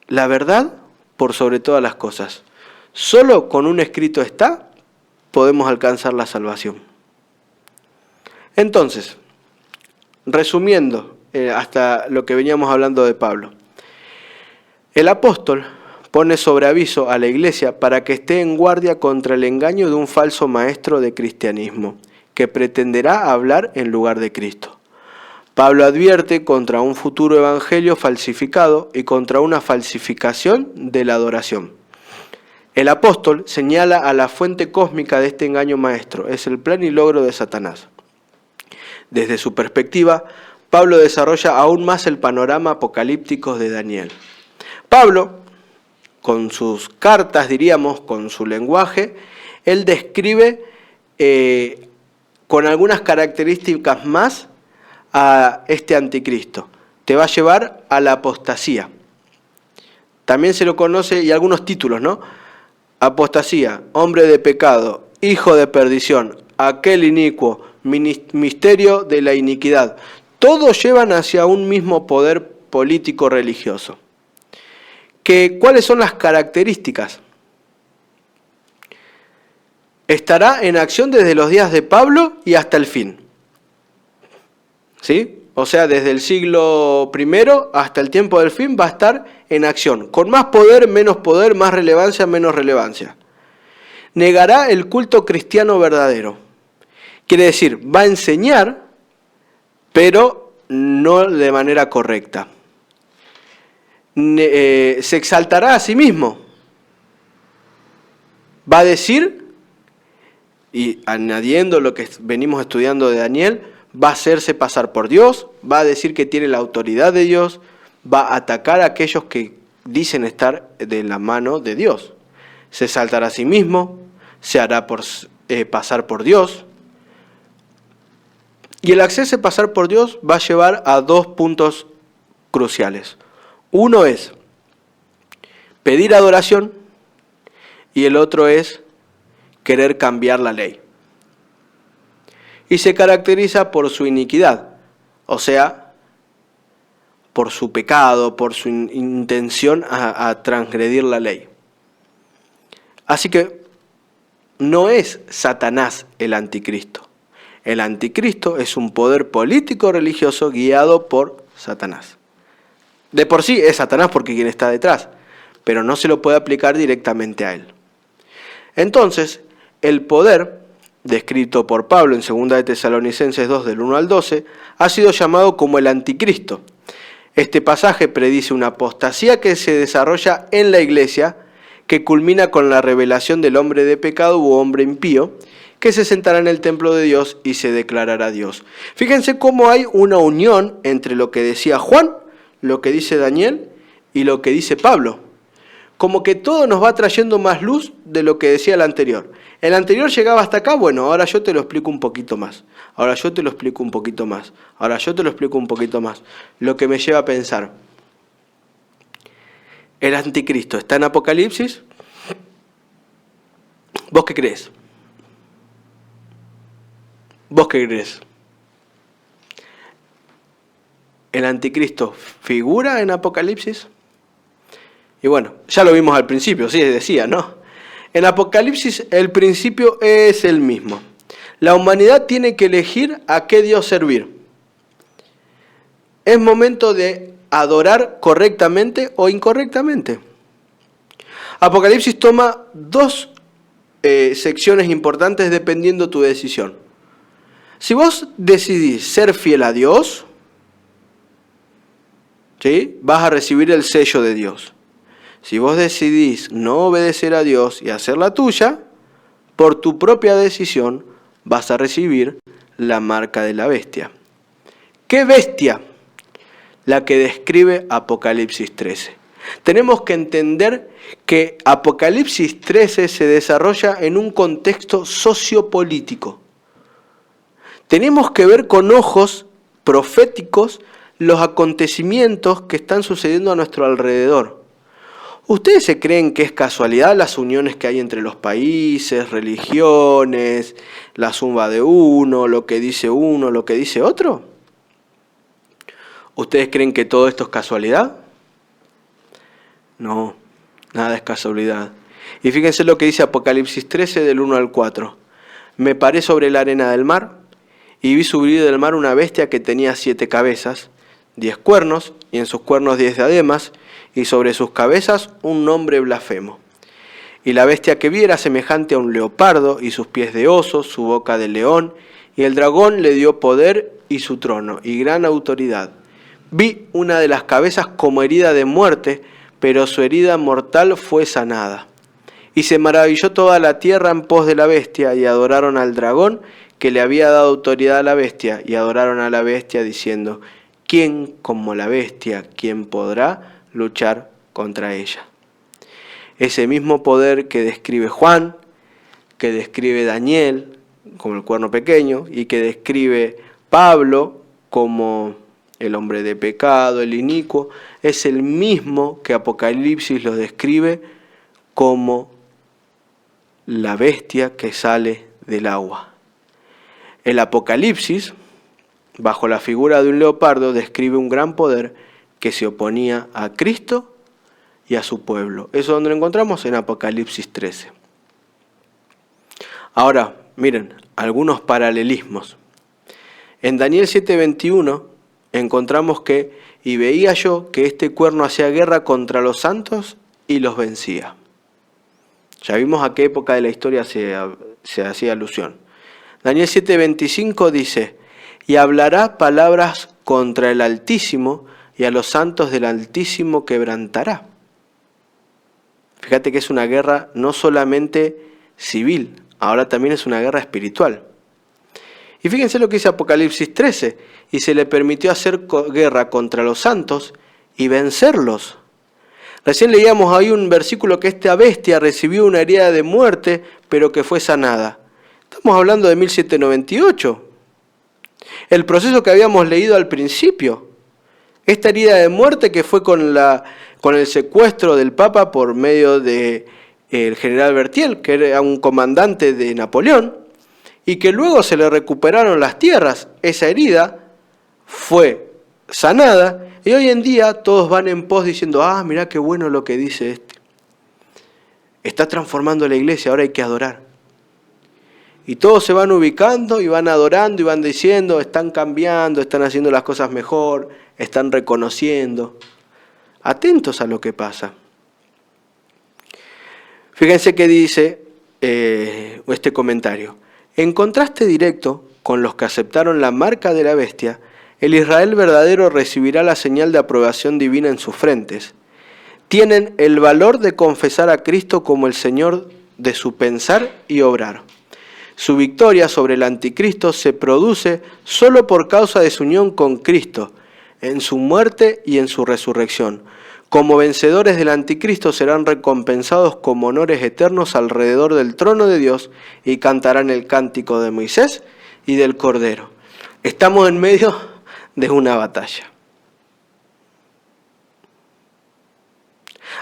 La verdad por sobre todas las cosas. Solo con un escrito está, podemos alcanzar la salvación. Entonces, resumiendo, hasta lo que veníamos hablando de Pablo. El apóstol pone sobre aviso a la iglesia para que esté en guardia contra el engaño de un falso maestro de cristianismo, que pretenderá hablar en lugar de Cristo. Pablo advierte contra un futuro evangelio falsificado y contra una falsificación de la adoración. El apóstol señala a la fuente cósmica de este engaño maestro, es el plan y logro de Satanás. Desde su perspectiva, Pablo desarrolla aún más el panorama apocalíptico de Daniel. Pablo, con sus cartas, diríamos, con su lenguaje, él describe con algunas características más a este anticristo. Te va a llevar a la apostasía. También se lo conoce, y algunos títulos, ¿no? Apostasía, hombre de pecado, hijo de perdición, aquel inicuo, misterio de la iniquidad. Todos llevan hacia un mismo poder político religioso. ¿Cuáles son las características? Estará en acción desde los días de Pablo y hasta el fin. ¿Sí? O sea, desde el siglo I hasta el tiempo del fin va a estar en acción. Con más poder, más relevancia, menos relevancia. Negará el culto cristiano verdadero. Quiere decir, va a enseñar, pero no de manera correcta. Se exaltará a sí mismo. Va a decir, y añadiendo lo que venimos estudiando de Daniel, va a hacerse pasar por Dios, va a decir que tiene la autoridad de Dios, va a atacar a aquellos que dicen estar de la mano de Dios. Se exaltará a sí mismo, se hará pasar por Dios. Y el hacerse pasar por Dios va a llevar a dos puntos cruciales. Uno es pedir adoración y el otro es querer cambiar la ley. Y se caracteriza por su iniquidad, o sea, por su pecado, por su intención a transgredir la ley. Así que no es Satanás el anticristo. El anticristo es un poder político religioso guiado por Satanás. De por sí es Satanás porque quien está detrás, pero no se lo puede aplicar directamente a él. Entonces, el poder, descrito por Pablo en 2 de Tesalonicenses 2, del 1 al 12, ha sido llamado como el anticristo. Este pasaje predice una apostasía que se desarrolla en la iglesia, que culmina con la revelación del hombre de pecado u hombre impío, que se sentará en el templo de Dios y se declarará Dios. Fíjense cómo hay una unión entre lo que decía Juan, lo que dice Daniel y lo que dice Pablo. Como que todo nos va trayendo más luz de lo que decía el anterior. El anterior llegaba hasta acá, bueno, ahora yo te lo explico un poquito más. Ahora yo te lo explico un poquito más. Ahora yo te lo explico un poquito más. Lo que me lleva a pensar, ¿el anticristo está en Apocalipsis? ¿Vos qué crees? ¿Vos qué crees? ¿El anticristo figura en Apocalipsis? Y bueno, ya lo vimos al principio, sí, decía, ¿no? En Apocalipsis el principio es el mismo. La humanidad tiene que elegir a qué Dios servir. Es momento de adorar correctamente o incorrectamente. Apocalipsis toma dos secciones importantes dependiendo tu decisión. Si vos decidís ser fiel a Dios, ¿sí?, vas a recibir el sello de Dios. Si vos decidís no obedecer a Dios y hacer la tuya, por tu propia decisión vas a recibir la marca de la bestia. ¿Qué bestia? La que describe Apocalipsis 13. Tenemos que entender que Apocalipsis 13 se desarrolla en un contexto sociopolítico. Tenemos que ver con ojos proféticos los acontecimientos que están sucediendo a nuestro alrededor. ¿Ustedes se creen que es casualidad las uniones que hay entre los países, religiones, la suma de uno, lo que dice otro? ¿Ustedes creen que todo esto es casualidad? No, nada es casualidad. Y fíjense lo que dice Apocalipsis 13 del 1 al 4. Me paré sobre la arena del mar y vi subir del mar una bestia que tenía 7 cabezas, 10 cuernos, y en sus cuernos 10 diademas, y sobre sus cabezas un nombre blasfemo. Y la bestia que vi era semejante a un leopardo, y sus pies de oso, su boca de león, y el dragón le dio poder y su trono, y gran autoridad. Vi una de las cabezas como herida de muerte, pero su herida mortal fue sanada. Y se maravilló toda la tierra en pos de la bestia, y adoraron al dragón, que le había dado autoridad a la bestia, y adoraron a la bestia diciendo: ¿quién como la bestia? ¿Quién podrá luchar contra ella? Ese mismo poder que describe Juan, que describe Daniel como el cuerno pequeño, y que describe Pablo como el hombre de pecado, el inicuo, es el mismo que Apocalipsis lo describe como la bestia que sale del agua. El Apocalipsis, bajo la figura de un leopardo, describe un gran poder que se oponía a Cristo y a su pueblo. Eso es donde lo encontramos en Apocalipsis 13. Ahora, miren, algunos paralelismos. En Daniel 7:21 encontramos que: y veía yo que este cuerno hacía guerra contra los santos y los vencía. Ya vimos a qué época de la historia se hacía alusión. Daniel 7:25 dice: y hablará palabras contra el Altísimo, y a los santos del Altísimo quebrantará. Fíjate que es una guerra no solamente civil, ahora también es una guerra espiritual. Y fíjense lo que dice Apocalipsis 13: y se le permitió hacer guerra contra los santos y vencerlos. Recién leíamos ahí un versículo que esta bestia recibió una herida de muerte, pero que fue sanada. Estamos hablando de 1798. El proceso que habíamos leído al principio. Esta herida de muerte que fue con el secuestro del Papa por medio del general Berthier, que era un comandante de Napoleón, y que luego se le recuperaron las tierras. Esa herida fue sanada, y hoy en día todos van en pos diciendo: mirá qué bueno lo que dice este. Está transformando la iglesia, ahora hay que adorar. Y todos se van ubicando y van adorando y van diciendo: están cambiando, están haciendo las cosas mejor, están reconociendo. Atentos a lo que pasa. Fíjense que dice este comentario: en contraste directo con los que aceptaron la marca de la bestia, el Israel verdadero recibirá la señal de aprobación divina en sus frentes. Tienen el valor de confesar a Cristo como el Señor de su pensar y obrar. Su victoria sobre el anticristo se produce solo por causa de su unión con Cristo, en su muerte y en su resurrección. Como vencedores del anticristo serán recompensados con honores eternos alrededor del trono de Dios y cantarán el cántico de Moisés y del Cordero. Estamos en medio de una batalla.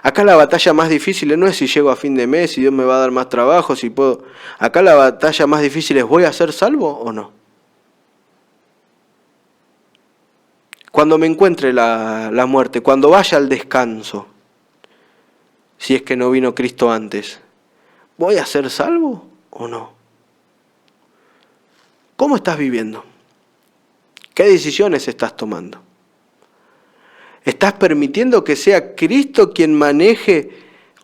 Acá la batalla más difícil no es si llego a fin de mes, si Dios me va a dar más trabajo, si puedo. Acá la batalla más difícil es: ¿voy a ser salvo o no? Cuando me encuentre la muerte, cuando vaya al descanso, si es que no vino Cristo antes, ¿voy a ser salvo o no? ¿Cómo estás viviendo? ¿Qué decisiones estás tomando? ¿Estás permitiendo que sea Cristo quien maneje,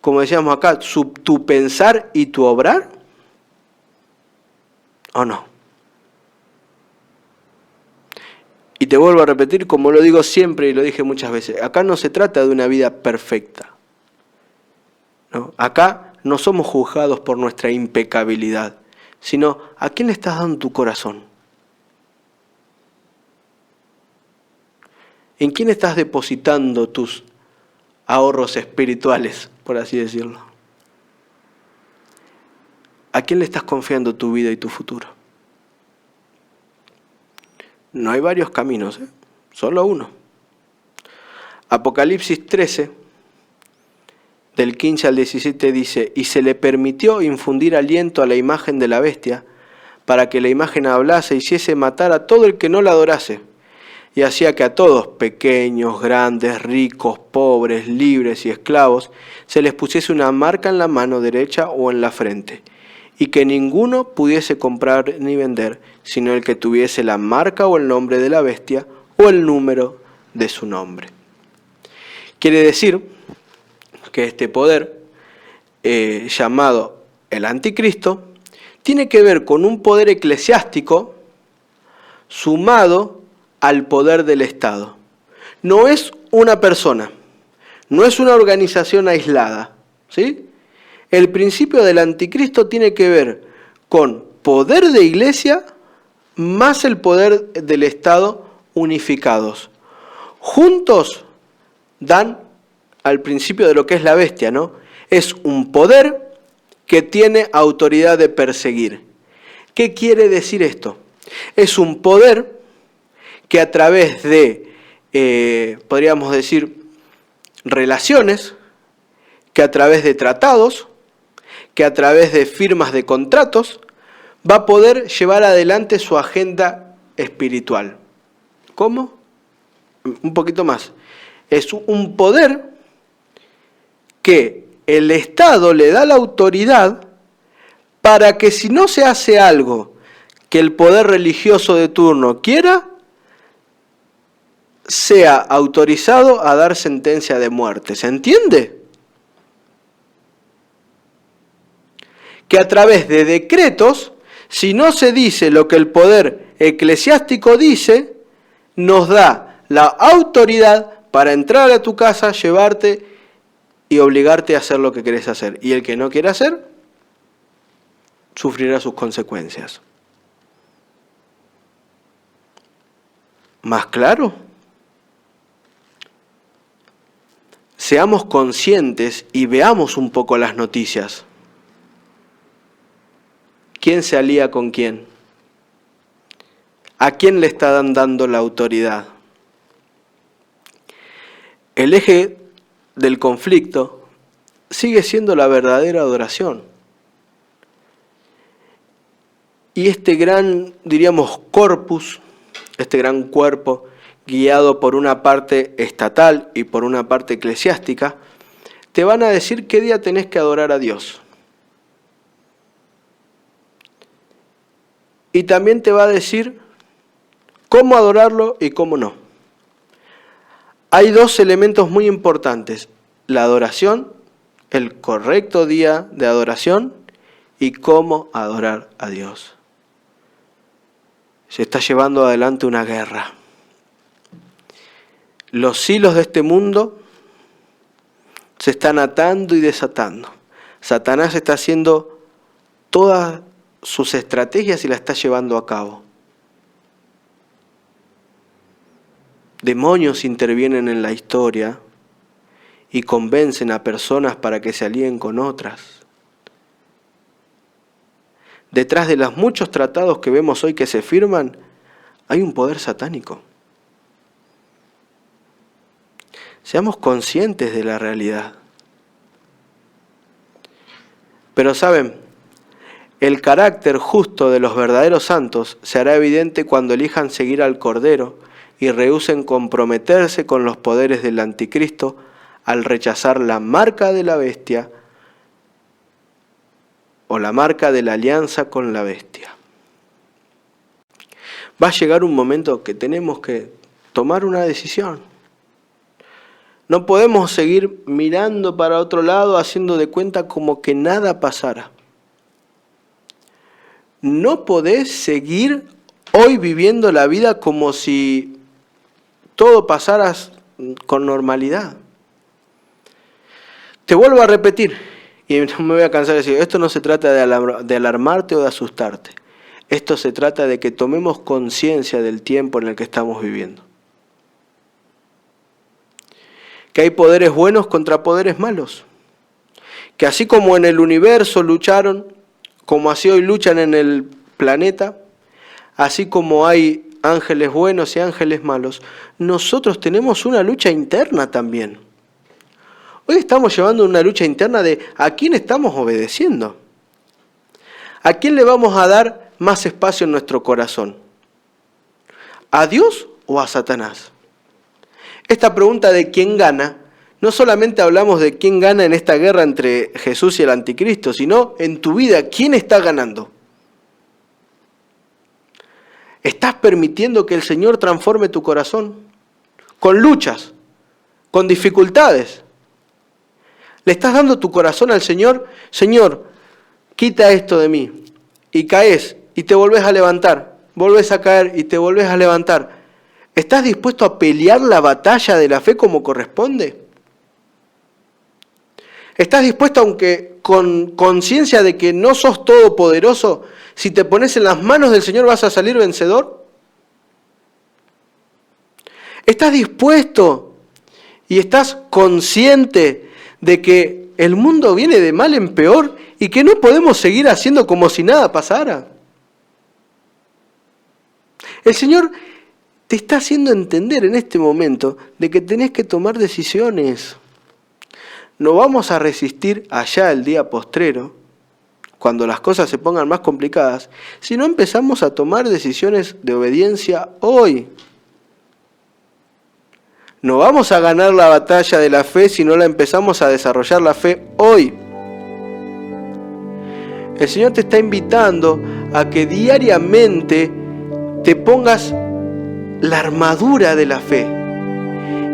como decíamos acá, tu pensar y tu obrar? ¿O no? Y te vuelvo a repetir, como lo digo siempre y lo dije muchas veces, acá no se trata de una vida perfecta, ¿no? Acá no somos juzgados por nuestra impecabilidad, sino ¿a quién le estás dando tu corazón? ¿En quién estás depositando tus ahorros espirituales, por así decirlo? ¿A quién le estás confiando tu vida y tu futuro? No hay varios caminos, solo uno. Apocalipsis 13, del 15 al 17 dice: y se le permitió infundir aliento a la imagen de la bestia, para que la imagen hablase, hiciese matar a todo el que no la adorase, y hacía que a todos, pequeños, grandes, ricos, pobres, libres y esclavos, se les pusiese una marca en la mano derecha o en la frente, y que ninguno pudiese comprar ni vender, sino el que tuviese la marca o el nombre de la bestia o el número de su nombre. Quiere decir que este poder, llamado el anticristo, tiene que ver con un poder eclesiástico sumado al poder del Estado. No es una persona, no es una organización aislada, ¿sí? El principio del anticristo tiene que ver con poder de iglesia más el poder del Estado unificados. Juntos dan al principio de lo que es la bestia, ¿no? Es un poder que tiene autoridad de perseguir. ¿Qué quiere decir esto? Es un poder que a través de, podríamos decir, relaciones, que a través de tratados, que a través de firmas de contratos, va a poder llevar adelante su agenda espiritual. ¿Cómo? Un poquito más. Es un poder que el Estado le da la autoridad para que si no se hace algo que el poder religioso de turno quiera, sea autorizado a dar sentencia de muerte. ¿Se entiende? Que a través de decretos, si no se dice lo que el poder eclesiástico dice, nos da la autoridad para entrar a tu casa, llevarte y obligarte a hacer lo que querés hacer. Y el que no quiera hacer, sufrirá sus consecuencias. ¿Más claro? Seamos conscientes y veamos un poco las noticias. ¿Quién se alía con quién? ¿A quién le están dando la autoridad? El eje del conflicto sigue siendo la verdadera adoración. Y este gran, diríamos, corpus, este gran cuerpo, guiado por una parte estatal y por una parte eclesiástica, te van a decir qué día tenés que adorar a Dios. Y también te va a decir cómo adorarlo y cómo no. Hay dos elementos muy importantes: la adoración, el correcto día de adoración y cómo adorar a Dios. Se está llevando adelante una guerra. Los hilos de este mundo se están atando y desatando. Satanás está haciendo todas sus estrategias y las está llevando a cabo. Demonios intervienen en la historia y convencen a personas para que se alíen con otras. Detrás de los muchos tratados que vemos hoy que se firman, hay un poder satánico. Seamos conscientes de la realidad. Pero saben, el carácter justo de los verdaderos santos se hará evidente cuando elijan seguir al Cordero y rehúsen comprometerse con los poderes del anticristo al rechazar la marca de la bestia o la marca de la alianza con la bestia. Va a llegar un momento que tenemos que tomar una decisión. No podemos seguir mirando para otro lado, haciendo de cuenta como que nada pasara. No podés seguir hoy viviendo la vida como si todo pasara con normalidad. Te vuelvo a repetir, y no me voy a cansar de decir, esto no se trata de alarmarte o de asustarte. Esto se trata de que tomemos conciencia del tiempo en el que estamos viviendo. Que hay poderes buenos contra poderes malos. Que así como en el universo lucharon, como así hoy luchan en el planeta, así como hay ángeles buenos y ángeles malos, nosotros tenemos una lucha interna también. Hoy estamos llevando una lucha interna de a quién estamos obedeciendo. ¿A quién le vamos a dar más espacio en nuestro corazón? ¿A Dios o a Satanás? Esta pregunta de quién gana, no solamente hablamos de quién gana en esta guerra entre Jesús y el anticristo, sino en tu vida, ¿quién está ganando? ¿Estás permitiendo que el Señor transforme tu corazón? Con luchas, con dificultades. ¿Le estás dando tu corazón al Señor? Señor, quita esto de mí. Y caes y te volvés a levantar. Volvés a caer y te volvés a levantar. ¿Estás dispuesto a pelear la batalla de la fe como corresponde? ¿Estás dispuesto, aunque con conciencia de que no sos todopoderoso, si te pones en las manos del Señor vas a salir vencedor? ¿Estás dispuesto y estás consciente de que el mundo viene de mal en peor y que no podemos seguir haciendo como si nada pasara? El Señor te está haciendo entender en este momento de que tenés que tomar decisiones. No vamos a resistir allá el día postrero, cuando las cosas se pongan más complicadas, si no empezamos a tomar decisiones de obediencia hoy. No vamos a ganar la batalla de la fe si no la empezamos a desarrollar la fe hoy. El Señor te está invitando a que diariamente te pongas la armadura de la fe.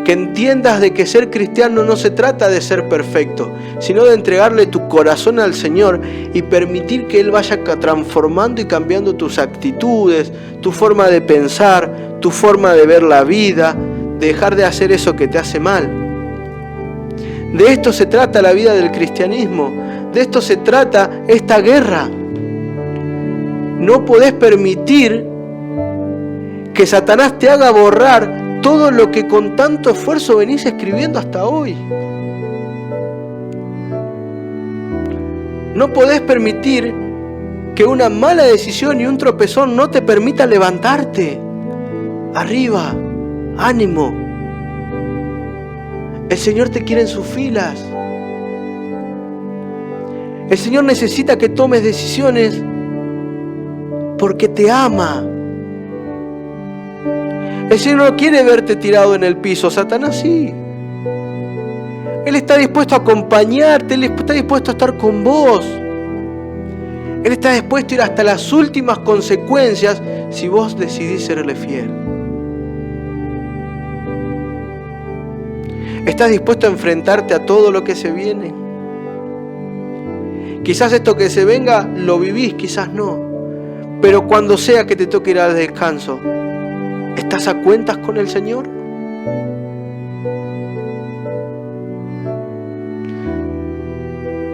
Que entiendas de que ser cristiano no se trata de ser perfecto, sino de entregarle tu corazón al Señor y permitir que Él vaya transformando y cambiando tus actitudes, tu forma de pensar, tu forma de ver la vida, de dejar de hacer eso que te hace mal. De esto se trata la vida del cristianismo, de esto se trata esta guerra. No podés permitir que Satanás te haga borrar todo lo que con tanto esfuerzo venís escribiendo hasta hoy. No podés permitir que una mala decisión y un tropezón no te permita levantarte. Arriba, ánimo. El Señor te quiere en sus filas. El Señor necesita que tomes decisiones porque te ama. El Señor no quiere verte tirado en el piso, Satanás sí. Él está dispuesto a acompañarte, Él está dispuesto a estar con vos. Él está dispuesto a ir hasta las últimas consecuencias si vos decidís serle fiel. ¿Estás dispuesto a enfrentarte a todo lo que se viene? Quizás esto que se venga lo vivís, quizás no. Pero cuando sea que te toque ir al descanso, ¿estás a cuentas con el Señor?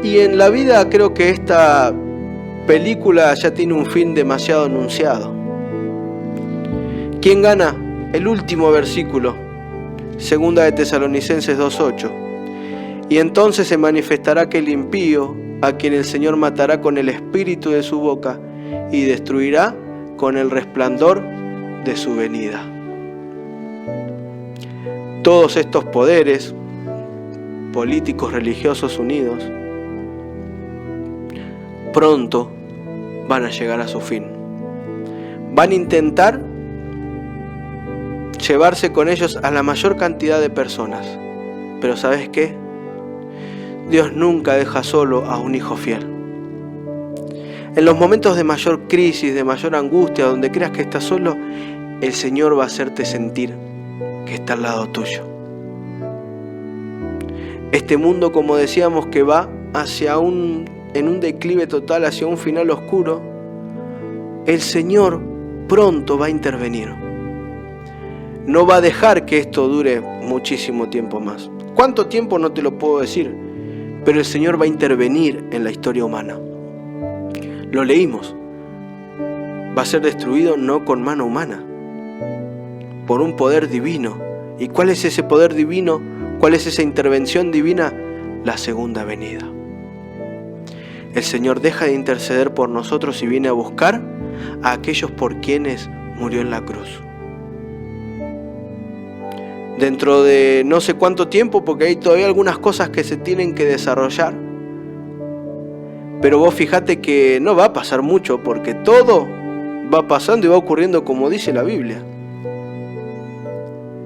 Y en la vida creo que esta película ya tiene un fin demasiado anunciado. ¿Quién gana? El último versículo, 2 de Tesalonicenses 2:8. Y entonces se manifestará aquel impío, a quien el Señor matará con el espíritu de su boca y destruirá con el resplandor de su venida. Todos estos poderes políticos, religiosos unidos, pronto van a llegar a su fin. Van a intentar llevarse con ellos a la mayor cantidad de personas. Pero ¿sabes qué? Dios nunca deja solo a un hijo fiel. En los momentos de mayor crisis, de mayor angustia, donde creas que estás solo, el Señor va a hacerte sentir que está al lado tuyo. Este mundo, como decíamos, que va en un declive total, hacia un final oscuro, el Señor pronto va a intervenir. No va a dejar que esto dure muchísimo tiempo más. ¿Cuánto tiempo? No te lo puedo decir, pero el Señor va a intervenir en la historia humana. Lo leímos. Va a ser destruido no con mano humana, por un poder divino. ¿Y cuál es ese poder divino? ¿Cuál es esa intervención divina? La segunda venida. El Señor deja de interceder por nosotros y viene a buscar a aquellos por quienes murió en la cruz. Dentro de no sé cuánto tiempo, porque hay todavía algunas cosas que se tienen que desarrollar. Pero vos fijate que no va a pasar mucho, porque todo va pasando y va ocurriendo como dice la Biblia.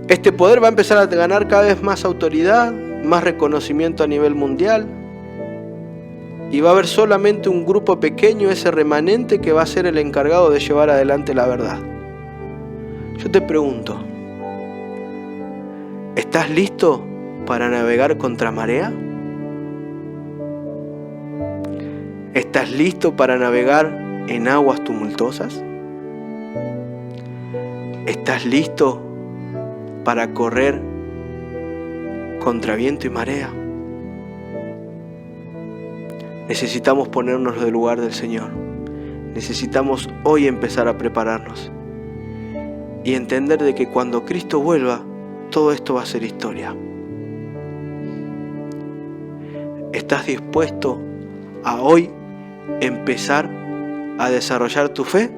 Este poder va a empezar a ganar cada vez más autoridad, más reconocimiento a nivel mundial. Y va a haber solamente un grupo pequeño, ese remanente, que va a ser el encargado de llevar adelante la verdad. Yo te pregunto, ¿estás listo para navegar contra marea? ¿Estás listo para navegar en aguas tumultuosas? ¿Estás listo para correr contra viento y marea? Necesitamos ponernos del lugar del Señor. Necesitamos hoy empezar a prepararnos y entender de que cuando Cristo vuelva, todo esto va a ser historia. ¿Estás dispuesto a hoy empezar a desarrollar tu fe?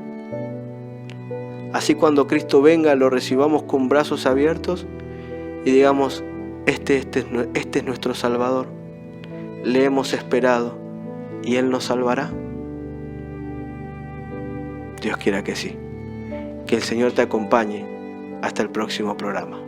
Así cuando Cristo venga lo recibamos con brazos abiertos y digamos, este es nuestro Salvador. Le hemos esperado y Él nos salvará. Dios quiera que sí. Que el Señor te acompañe. Hasta el próximo programa.